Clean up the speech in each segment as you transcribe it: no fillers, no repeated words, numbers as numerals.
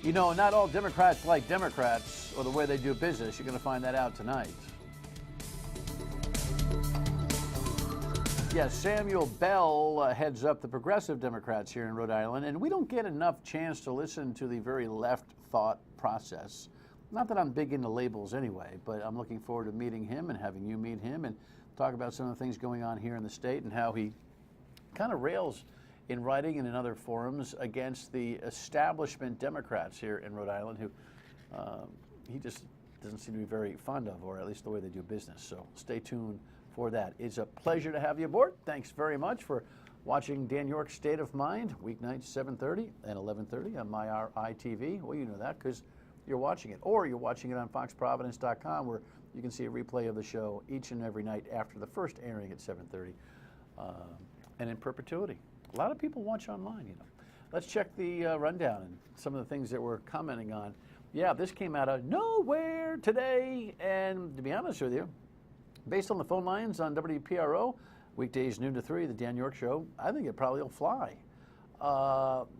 You know, not all Democrats like Democrats or the way they do business. You're going to find that out tonight. Yeah, Samuel Bell heads up the Progressive Democrats here in Rhode Island, and we don't get enough chance to listen to the very left thought process. Not that I'm big into labels anyway, but I'm looking forward to meeting him and having you meet him and talk about some of the things going on here in the state and how he kind of rails in writing and in other forums against the establishment Democrats here in Rhode Island who he just doesn't seem to be very fond of, or at least the way they do business. So stay tuned for that. It's a pleasure to have you aboard. Thanks very much for watching Dan York's State of Mind, weeknights 7:30 and 11:30 on MyRITV. Well, you know that because you're watching it, or you're watching it on FoxProvidence.com, where you can see a replay of the show each and every night after the first airing at 7:30 and in perpetuity. A lot of people watch online, you know. Let's check the rundown and some of the things that we're commenting on. Yeah, this came out of nowhere today, and to be honest with you, based on the phone lines on WPRO, weekdays noon to 3, the Dan York Show, I think it probably will fly.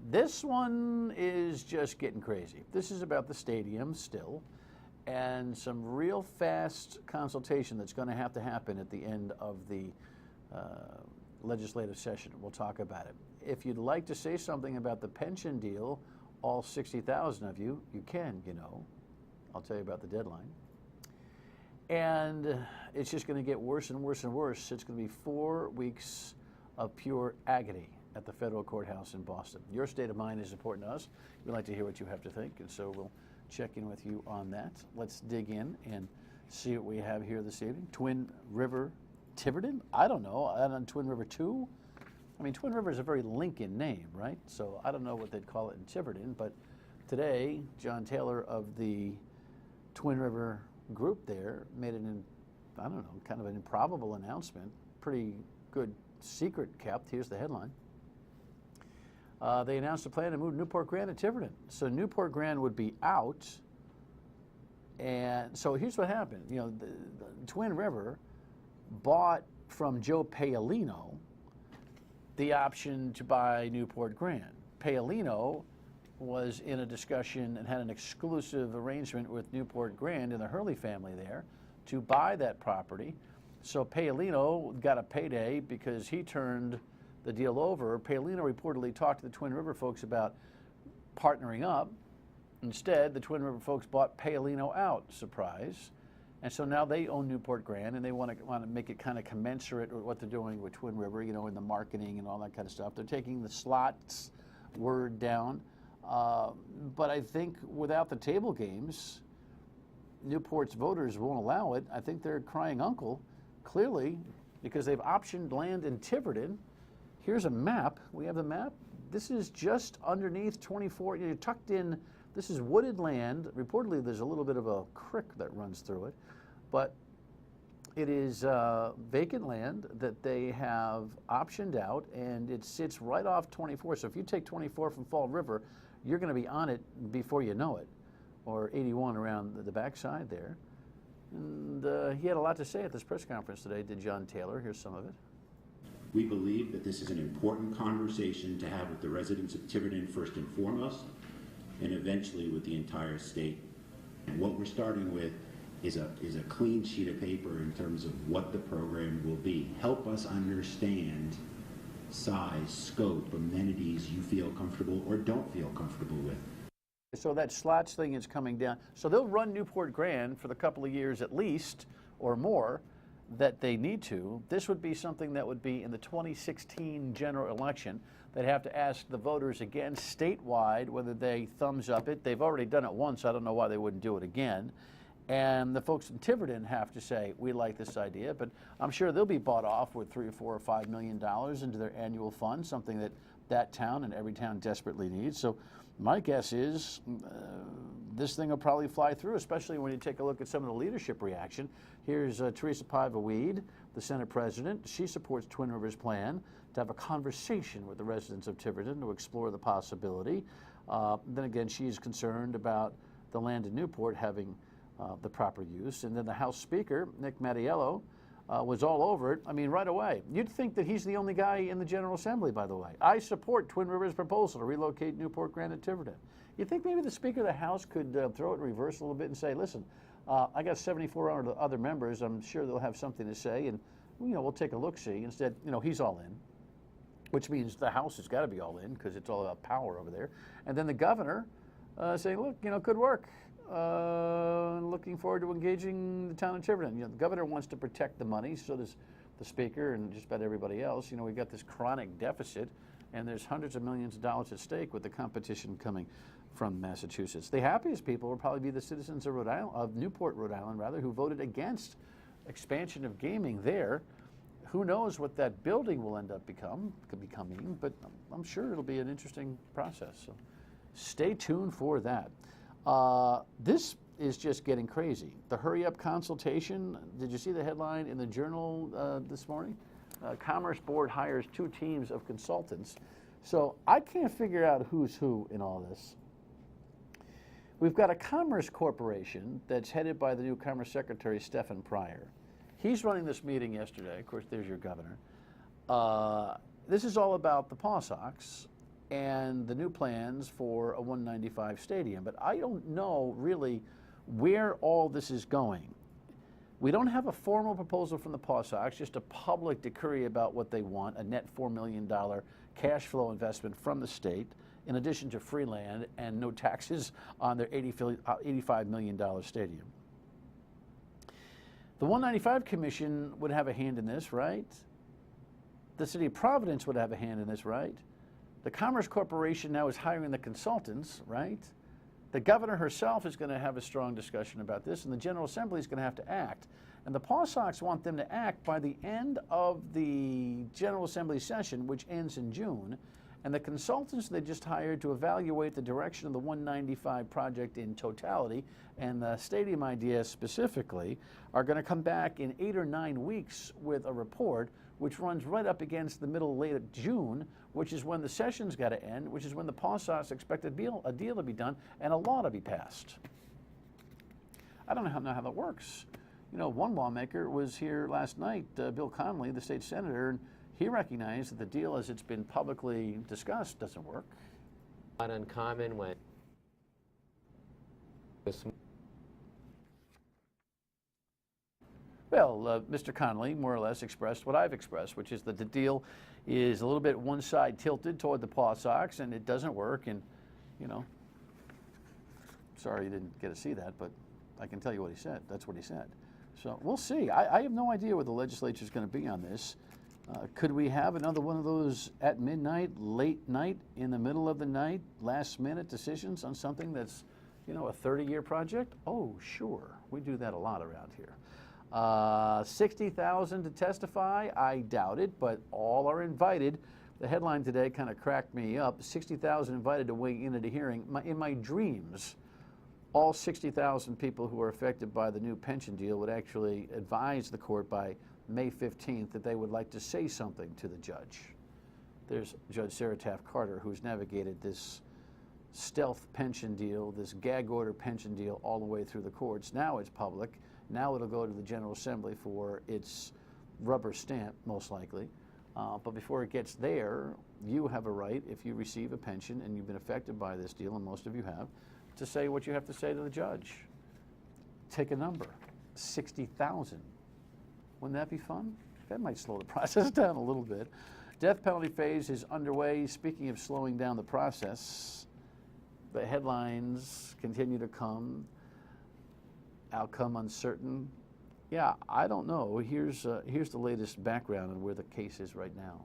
This one is just getting crazy. This is about the stadium still, and some real fast consultation that's going to happen at the end of the legislative session. We'll talk about it. If you'd like to say something about the pension deal, all 60,000 of you, you can, you know. I'll tell you about the deadline. And it's just going to get worse and worse and worse. It's going to be 4 weeks of pure agony at the federal courthouse in Boston. Your state of mind is important to us. We'd like to hear what you have to think, and so we'll check in with you on that. Let's dig in and see what we have here this evening. Twin River Tiverton? I don't know. On Twin River 2? I mean, Twin River is a very Lincoln name, right? So I don't know what they'd call it in Tiverton, but today, John Taylor of the Twin River group there made I don't know, kind of an improbable announcement. Pretty good secret kept. Here's the headline. They announced a plan to move Newport Grand to Tiverton. So Newport Grand would be out. And so here's what happened. You know, the Twin River bought from Joe Paolino the option to buy Newport Grand. Paolino was in a discussion and had an exclusive arrangement with Newport Grand and the Hurley family there to buy that property. So Paolino got a payday because he turned the deal over. Paolino reportedly talked to the Twin River folks about partnering up. Instead, the Twin River folks bought Paolino out, surprise. And so now they own Newport Grand, and they want to make it kind of commensurate with what they're doing with Twin River, you know, in the marketing and all that kind of stuff. They're taking the slots word down. But I think without the table games, Newport's voters won't allow it. I think they're crying uncle, clearly, because they've optioned land in Tiverton. Here's a map. We have the map. This is just underneath 24. You're tucked in. This is wooded land. Reportedly, there's a little bit of a creek that runs through it. But it is vacant land that they have optioned out, and it sits right off 24. So if you take 24 from Fall River, you're going to be on it before you know it, or 81 around the backside there. And he had a lot to say at this press conference today, did John Taylor. Here's some of it. We believe that this is an important conversation to have with the residents of Tiverton first and foremost, and eventually with the entire state. And what we're starting with is a clean sheet of paper in terms of what the program will be. Help us understand size, scope, amenities you feel comfortable or don't feel comfortable with. So that slots thing is coming down. So they'll run Newport Grand for the couple of years at least or more that they need to. This would be something that would be in the 2016 general election. They'd have to ask the voters again statewide whether they thumbs up it. They've already done it once. I don't know why they wouldn't do it again. And the folks in Tiverton have to say, we like this idea, but I'm sure they'll be bought off with $3 or $4 or $5 million into their annual fund, something that that town and every town desperately needs. So my guess is this thing will probably fly through, especially when you take a look at some of the leadership reaction. Here's Teresa Paiva-Weed, the Senate president. She supports Twin Rivers' plan to have a conversation with the residents of Tiverton to explore the possibility. Then again, she's concerned about the land in Newport having the proper use. And then the House Speaker, Nick Mattiello, was all over it. I mean, right away. You'd think that he's the only guy in the General Assembly, by the way. I support Twin Rivers' proposal to relocate Newport Grand and Tiverton. You think maybe the Speaker of the House could throw it in reverse a little bit and say, listen, I got 74 other members. I'm sure they'll have something to say, and we'll take a look-see. Instead, he's all in, which means the House has got to be all in because it's all about power over there. And then the governor saying, look, good work. Looking forward to engaging the town of Tiverton. The governor wants to protect the money, so does the Speaker and just about everybody else. We've got this chronic deficit, and there's hundreds of millions of dollars at stake with the competition coming from Massachusetts. The happiest people will probably be the citizens of Newport, Rhode Island, who voted against expansion of gaming there. Who knows what that building will end up becoming, but I'm sure it'll be an interesting process. So stay tuned for that. This is just getting crazy. The hurry-up consultation, did you see the headline in the Journal this morning? Commerce Board hires 2 teams of consultants. So I can't figure out who's who in all this. We've got a Commerce Corporation that's headed by the new Commerce Secretary, Stephen Pryor. He's running this meeting yesterday. Of course, there's your governor. This is all about the Paw Sox and the new plans for a 195 stadium. But I don't know really where all this is going. We don't have a formal proposal from the Paw Sox, just a public decree about what they want, a net $4 million cash flow investment from the state, in addition to free land and no taxes on their $85 million stadium. The 195 Commission would have a hand in this, right? The City of Providence would have a hand in this, right? The Commerce Corporation now is hiring the consultants, right? The governor herself is going to have a strong discussion about this, and the General Assembly is going to have to act. And the Paw Sox want them to act by the end of the General Assembly session, which ends in June. And the consultants they just hired to evaluate the direction of the 195 project in totality and the stadium idea specifically are going to come back in 8 or 9 weeks with a report which runs right up against the middle late of June, which is when the session's got to end, which is when the Paw Sox expect a deal to be done and a law to be passed. I don't know how that works. One lawmaker was here last night, Bill Connolly, the state senator, and he recognized that the deal as it's been publicly discussed doesn't work. Not uncommon when Well, Mr. Connolly more or less expressed what I've expressed, which is that the deal is a little bit one side tilted toward the Paw Sox and it doesn't work. And, sorry you didn't get to see that, but I can tell you what he said. That's what he said. So we'll see. I have no idea where the legislature is going to be on this. Could we have another one of those at midnight, late night, in the middle of the night, last minute decisions on something that's, a 30-year project? Oh, sure. We do that a lot around here. 60,000 to testify? I doubt it, but all are invited. The headline today kind of cracked me up. 60,000 invited to weigh in at a hearing. In my dreams, all 60,000 people who are affected by the new pension deal would actually advise the court by May 15th that they would like to say something to the judge. There's Judge Sarah Taft Carter, who's navigated this stealth pension deal, this gag order pension deal all the way through the courts. Now it's public. Now it'll go to the General Assembly for its rubber stamp, most likely. But before it gets there, you have a right, if you receive a pension and you've been affected by this deal, and most of you have, to say what you have to say to the judge. Take a number, 60,000. Wouldn't that be fun? That might slow the process down a little bit. Death penalty phase is underway. Speaking of slowing down the process, the headlines continue to come. Outcome uncertain. Yeah, I don't know. Here's the latest background on where the case is right now.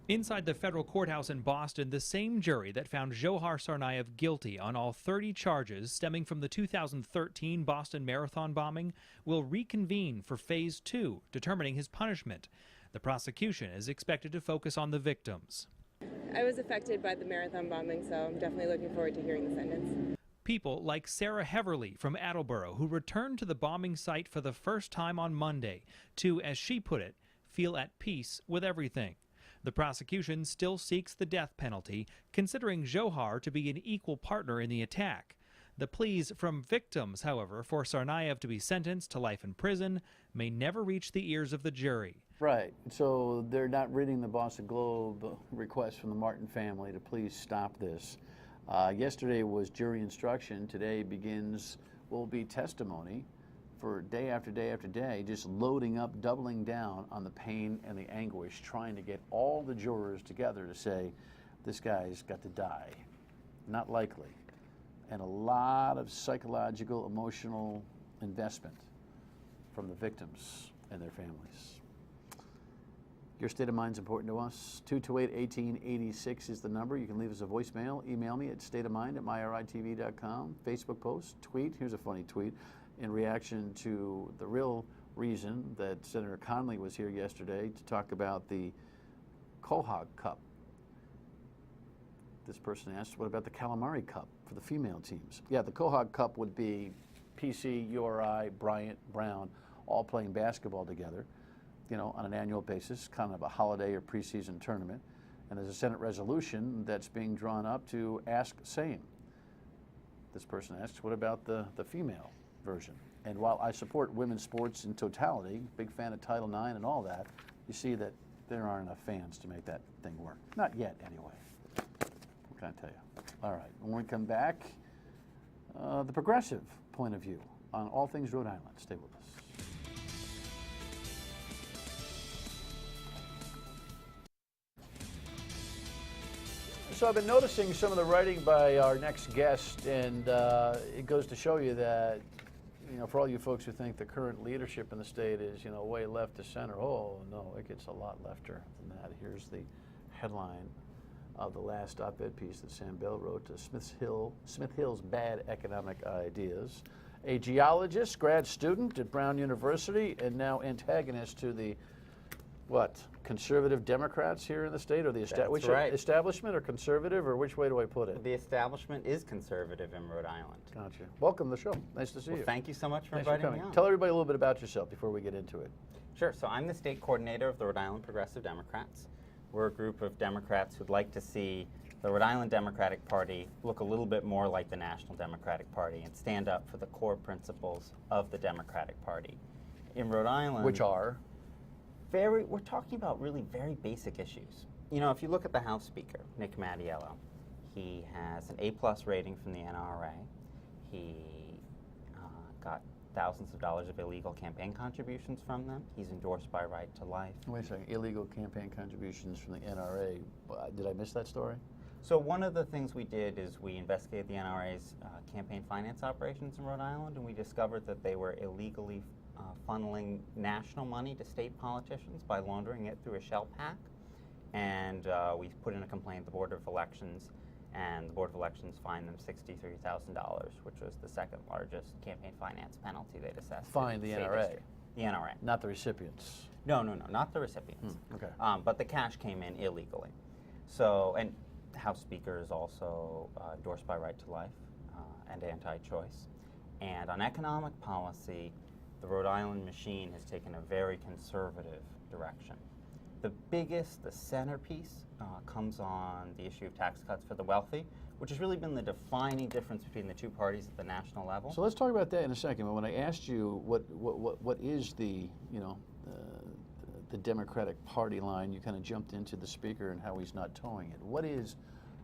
Inside the federal courthouse in Boston, the same jury that found Dzhokhar Tsarnaev guilty on all 30 charges stemming from the 2013 Boston Marathon bombing will reconvene for Phase 2, determining his punishment. The prosecution is expected to focus on the victims. I was affected by the marathon bombing, so I'm definitely looking forward to hearing the sentence. People like Sarah Heverly from Attleboro, who returned to the bombing site for the first time on Monday to, as she put it, feel at peace with everything. The prosecution still seeks the death penalty, considering Dzhokhar to be an equal partner in the attack. The pleas from victims, however, for Tsarnaev to be sentenced to life in prison may never reach the ears of the jury. Right. So they're not reading the Boston Globe request from the Martin family to please stop this. Yesterday was jury instruction. Today will be testimony for day after day after day, just loading up, doubling down on the pain and the anguish, trying to get all the jurors together to say, this guy's got to die. Not likely. And a lot of psychological, emotional investment from the victims and their families. Your state of mind is important to us. 228-1886 is the number. You can leave us a voicemail. Email me at stateofmind@myritv.com. Facebook post, tweet. Here's a funny tweet. In reaction to the real reason that Senator Connolly was here yesterday to talk about the Quahog Cup. This person asked, what about the Calamari Cup for the female teams? Yeah, the Quahog Cup would be PC, URI, Bryant, Brown, all playing basketball together, you know, on an annual basis, kind of a holiday or preseason tournament. And there's a Senate resolution that's being drawn up to ask same. This person asks, what about the female version? And while I support women's sports in totality, big fan of Title IX and all that, you see that there aren't enough fans to make that thing work. Not yet, anyway. What can I tell you? All right, when we come back, the progressive point of view on all things Rhode Island. Stay with us. So I've been noticing some of the writing by our next guest, and it goes to show you that, you know, for all you folks who think the current leadership in the state is, you know, way left to center, oh no, it gets a lot lefter than that. Here's the headline of the last op-ed piece that Sam Bell wrote to Smith Hill's Bad Economic Ideas. A geologist, grad student at Brown University, and now antagonist to the, what, conservative Democrats here in the state, or the establishment, or conservative, or which way do I put it? The establishment is conservative in Rhode Island. Gotcha. Welcome to the show. Nice to see you. Thank you so much for Thanks inviting coming. me on. Tell everybody a little bit about yourself before we get into it. Sure. So I'm the state coordinator of the Rhode Island Progressive Democrats. We're a group of Democrats who'd like to see the Rhode Island Democratic Party look a little bit more like the National Democratic Party and stand up for the core principles of the Democratic Party. In Rhode Island, Which are? we're talking about really very basic issues. You know, if you look at the House Speaker, Nick Mattiello, he has an A+ rating from the NRA. He got thousands of dollars of illegal campaign contributions from them. He's endorsed by Right to Life. Wait a second. Illegal campaign contributions from the NRA. Did I miss that story? So one of the things we did is we investigated the NRA's campaign finance operations in Rhode Island, and we discovered that they were illegally funneling national money to state politicians by laundering it through a shell pack. And we put in a complaint to the Board of Elections, and the Board of Elections fined them $63,000, which was the second largest campaign finance penalty they'd assessed. Fined the NRA? History. The NRA. Not the recipients. No, not the recipients. Okay. But the cash came in illegally. So, and House Speaker is also endorsed by Right to Life and anti-choice. And on economic policy, the Rhode Island machine has taken a very conservative direction. The centerpiece comes on the issue of tax cuts for the wealthy, which has really been the defining difference between the two parties at the national level. So let's talk about that in a second. But when I asked you what is the, you know, the Democratic Party line, you kind of jumped into the Speaker and how he's not towing it. What is,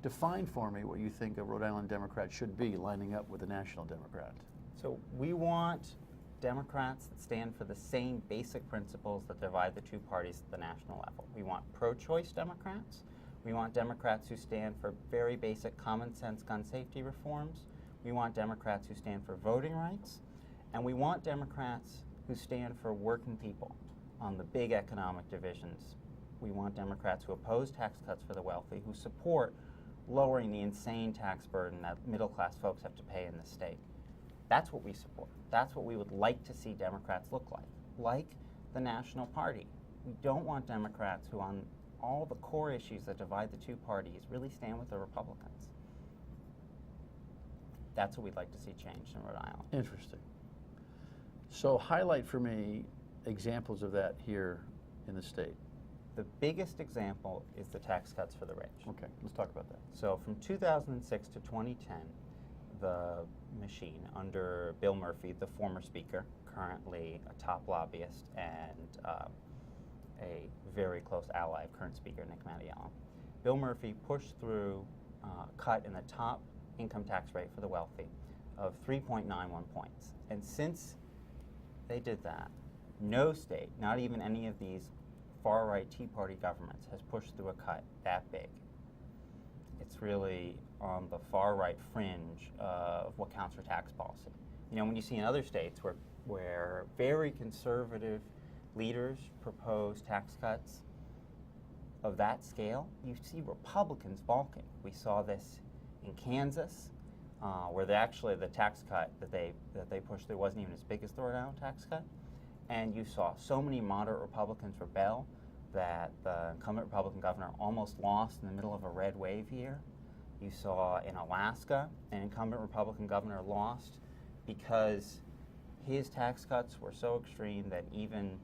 define for me what you think a Rhode Island Democrat should be lining up with a national Democrat. So we want Democrats that stand for the same basic principles that divide the two parties at the national level. We want pro-choice Democrats. We want Democrats who stand for very basic common sense gun safety reforms. We want Democrats who stand for voting rights. And we want Democrats who stand for working people on the big economic divisions. We want Democrats who oppose tax cuts for the wealthy, who support lowering the insane tax burden that middle-class folks have to pay in the state. That's what we support. That's what we would like to see Democrats look like the National Party. We don't want Democrats who, on all the core issues that divide the two parties, really stand with the Republicans. That's what we'd like to see changed in Rhode Island. Interesting. So highlight for me examples of that here in the state. The biggest example is the tax cuts for the rich. Okay, let's talk about that. So from 2006 to 2010, the machine under Bill Murphy, the former speaker, currently a top lobbyist and a very close ally of current speaker Nick Mattiello. Bill Murphy pushed through a cut in the top income tax rate for the wealthy of 3.91 points. And since they did that, no state, not even any of these far-right Tea Party governments, has pushed through a cut that big. It's really on the far-right fringe of what counts for tax policy. You know, when you see in other states where very conservative leaders propose tax cuts of that scale, you see Republicans balking. We saw this in Kansas, where the tax cut that they pushed through wasn't even as big as the Rhode Island tax cut. And you saw so many moderate Republicans rebel that the incumbent Republican governor almost lost in the middle of a red wave year. You saw in Alaska an incumbent Republican governor lost because his tax cuts were so extreme that even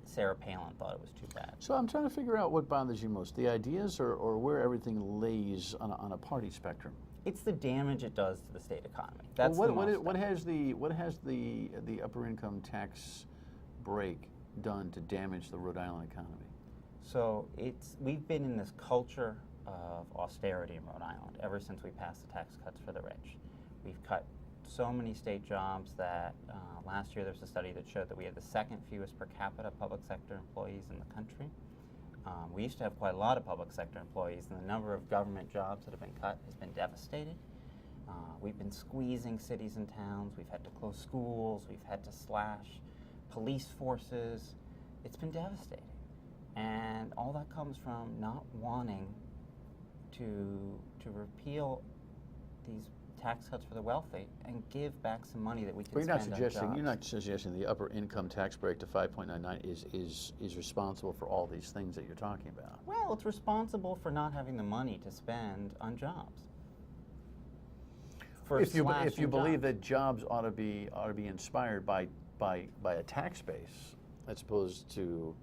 Sarah Palin thought it was too bad. So I'm trying to figure out what bothers you most, the ideas or where everything lays on a party spectrum. It's the damage it does to the state economy. That's Well, the most what has the upper income tax break done to damage the Rhode Island economy? So we've been in this culture of austerity in Rhode Island ever since we passed the tax cuts for the rich. We've cut so many state jobs that last year there was a study that showed that we had the second fewest per capita public sector employees in the country. We used to have quite a lot of public sector employees, and the number of government jobs that have been cut has been devastating. We've been squeezing cities and towns. We've had to close schools. We've had to slash police forces. It's been devastating. And all that comes from not wanting to repeal these tax cuts for the wealthy and give back some money that we can Well, spend on jobs. you're not suggesting the upper income tax break to 5.99 is responsible for all these things that you're talking about. Well, it's responsible for not having the money to spend on jobs. For If you slashing believe jobs. that jobs ought to be inspired by a tax base as opposed to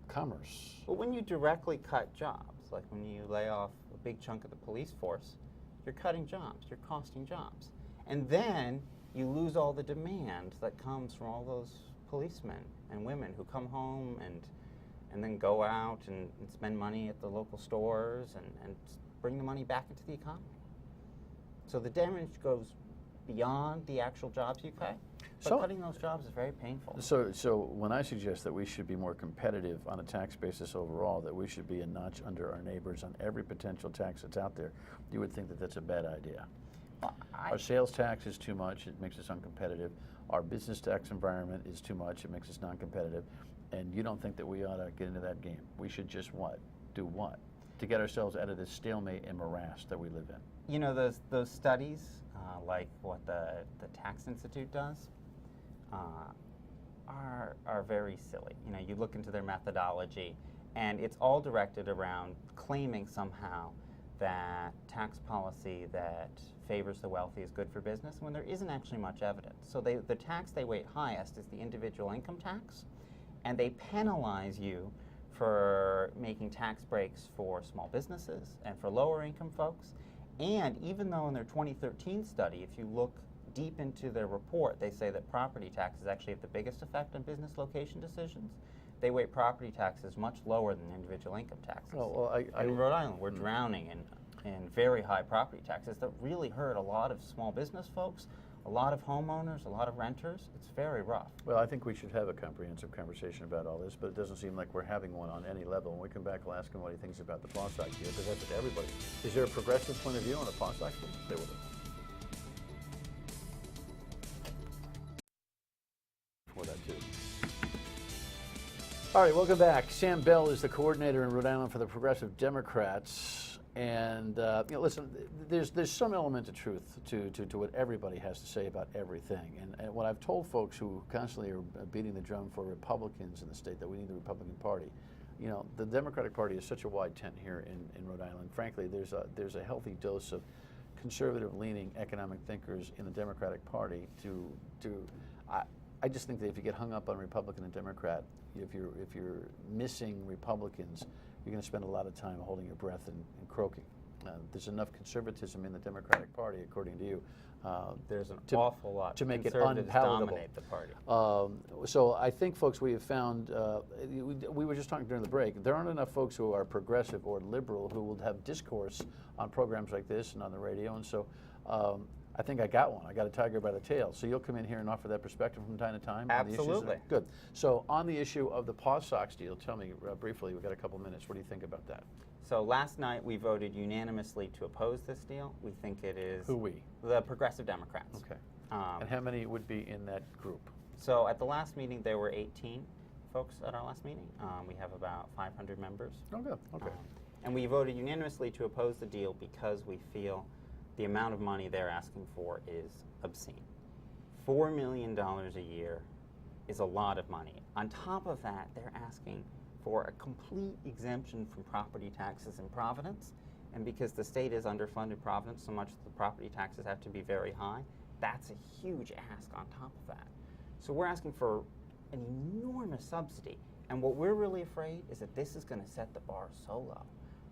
commerce. Well, when you directly cut jobs, like when you lay off a big chunk of the police force, you're cutting jobs, you're costing jobs. And then you lose all the demand that comes from all those policemen and women who come home and then go out and spend money at the local stores and bring the money back into the economy. So the damage goes beyond the actual jobs you cut, but So- cutting those jobs is very painful. So when I suggest that we should be more competitive on a tax basis overall, that we should be a notch under our neighbors on every potential tax that's out there, you would think that that's a bad idea. Well, Our sales tax is too much, it makes us uncompetitive. Our business tax environment is too much, it makes us non-competitive. And you don't think that we ought to get into that game? We should just what? Do what? To get ourselves out of this stalemate and morass that we live in. You know, those studies, like what the Tax Institute does, are very silly. You know, you look into their methodology, and it's all directed around claiming somehow that tax policy that favors the wealthy is good for business when there isn't actually much evidence. So the tax they weight highest is the individual income tax, and they penalize you for making tax breaks for small businesses and for lower income folks. And even though in their 2013 study, if you look deep into their report, they say that property taxes actually have the biggest effect on business location decisions. They weight property taxes much lower than individual income taxes. And in Rhode Island, we're drowning in very high property taxes that really hurt a lot of small business folks, a lot of homeowners, a lot of renters. It's very rough. Well, I think we should have a comprehensive conversation about all this, but it doesn't seem like we're having one on any level. When we come back, we'll ask him what he thinks about the POS Act here, because that's what everybody. Is there a progressive point of view on the POS Act? Stay with us. For that too. All right, welcome back. Sam Bell is the coordinator in Rhode Island for the Progressive Democrats. And listen, there's some element of truth to what everybody has to say about everything. And what I've told folks who constantly are beating the drum for Republicans in the state, that we need the Republican Party. You know, the Democratic Party is such a wide tent here in Rhode Island. Frankly, there's a healthy dose of conservative-leaning economic thinkers in the Democratic Party. I just think that if you get hung up on Republican and Democrat, if you're missing Republicans, you're going to spend a lot of time holding your breath and croaking. there's enough conservatism in the Democratic Party, according to you. There's an to- awful lot. to make it Conservatives unpalatable. dominate the party. So I think, folks, we have found, we were just talking during the break, there aren't enough folks who are progressive or liberal who will have discourse on programs like this and on the radio. And so I think I got one. I got a tiger by the tail. So you'll come in here and offer that perspective from time to time? on the issues? Absolutely. Good. So on the issue of the Paw Sox deal, tell me briefly, we've got a couple minutes. What do you think about that? So last night we voted unanimously to oppose this deal. We think it is Who we? the Progressive Democrats. Okay. Um, And how many would be in that group? So at the last meeting, there were 18 folks at our last meeting. We have about 500 members. Oh, good. Okay. And we voted unanimously to oppose the deal because we feel the amount of money they're asking for is obscene. $4 million a year is a lot of money. On top of that, they're asking for a complete exemption from property taxes in Providence. And because the state is underfunded Providence so much that the property taxes have to be very high, that's a huge ask on top of that. So we're asking for an enormous subsidy. And what we're really afraid is that this is going to set the bar so low.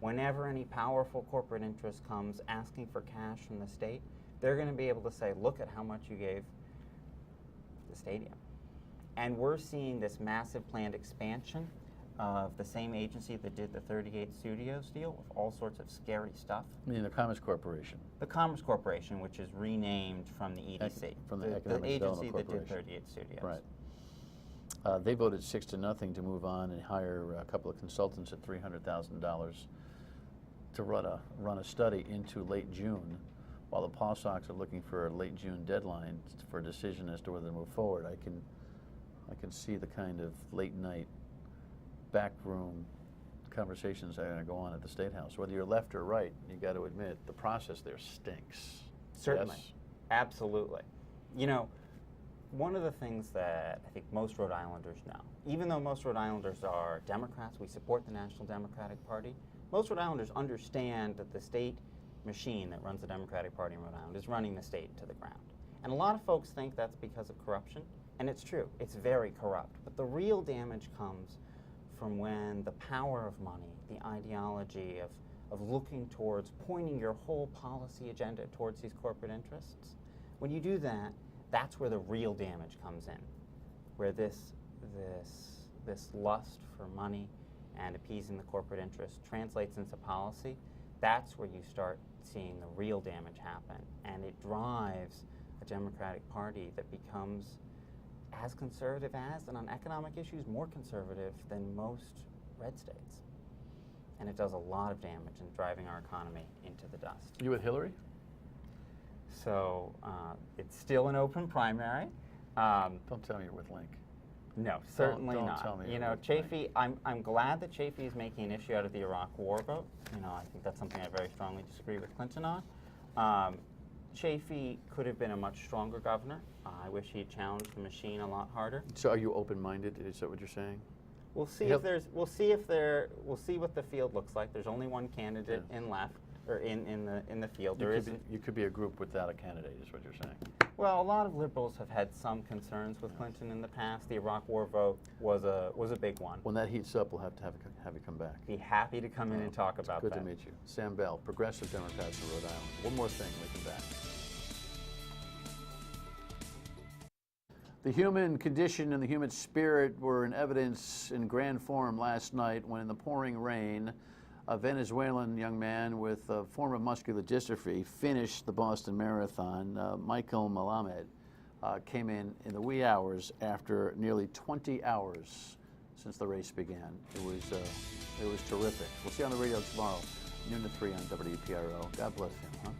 Whenever any powerful corporate interest comes asking for cash from the state, they're going to be able to say, look at how much you gave the stadium. And we're seeing this massive planned expansion of the same agency that did the 38 Studios deal with all sorts of scary stuff. I mean, the Commerce Corporation. The Commerce Corporation, which is renamed from the EDC. From the Economic agency Development that did Corporation. 38 Studios. Right. They voted 6-0 to move on and hire a couple of consultants at $300,000 to run a study into late June, while the Paw Sox are looking for a late June deadline for a decision as to whether to move forward. I can see the kind of late night backroom conversations that are going to go on at the State House. Whether you're left or right, you got to admit the process there stinks. Certainly. Yes? Absolutely. You know, one of the things that I think most Rhode Islanders know, even though most Rhode Islanders are Democrats, we support the National Democratic Party, most Rhode Islanders understand that the state machine that runs the Democratic Party in Rhode Island is running the state to the ground. And a lot of folks think that's because of corruption, and it's true. It's very corrupt. But the real damage comes from when the power of money, the ideology of looking towards pointing your whole policy agenda towards these corporate interests, when you do that, that's where the real damage comes in, where this lust for money and appeasing the corporate interest translates into policy. That's where you start seeing the real damage happen, and it drives a Democratic Party that becomes as conservative as, and on economic issues, more conservative than most red states. And it does a lot of damage in driving our economy into the dust. You with Hillary? So it's still an open primary. Don't tell me you're with Link. No, certainly don't not. tell me You you're know, with Link. Chafee, I'm glad that Chafee is making an issue out of the Iraq War vote. You know, I think that's something I very strongly disagree with Clinton on. Chafee could have been a much stronger governor. I wish he had challenged the machine a lot harder. So are you open-minded? Is that what you're saying? We'll see Yep. we'll see what the field looks like. There's only one candidate in left or in the field. You could be a group without a candidate, is what you're saying. Well, a lot of liberals have had some concerns with Clinton in the past. The Iraq War vote was a big one. When that heats up, we'll have to have you come back. Be happy to come in and talk about Good that. to meet you. Sam Bell, Progressive Democrats in Rhode Island. One more thing, we come back. The human condition and the human spirit were in evidence in grand form last night when, in the pouring rain, a Venezuelan young man with a form of muscular dystrophy finished the Boston Marathon. Michael Malamed came in the wee hours after nearly 20 hours since the race began. It was terrific. We'll see you on the radio tomorrow, noon to 3 on WPRO. God bless him, huh?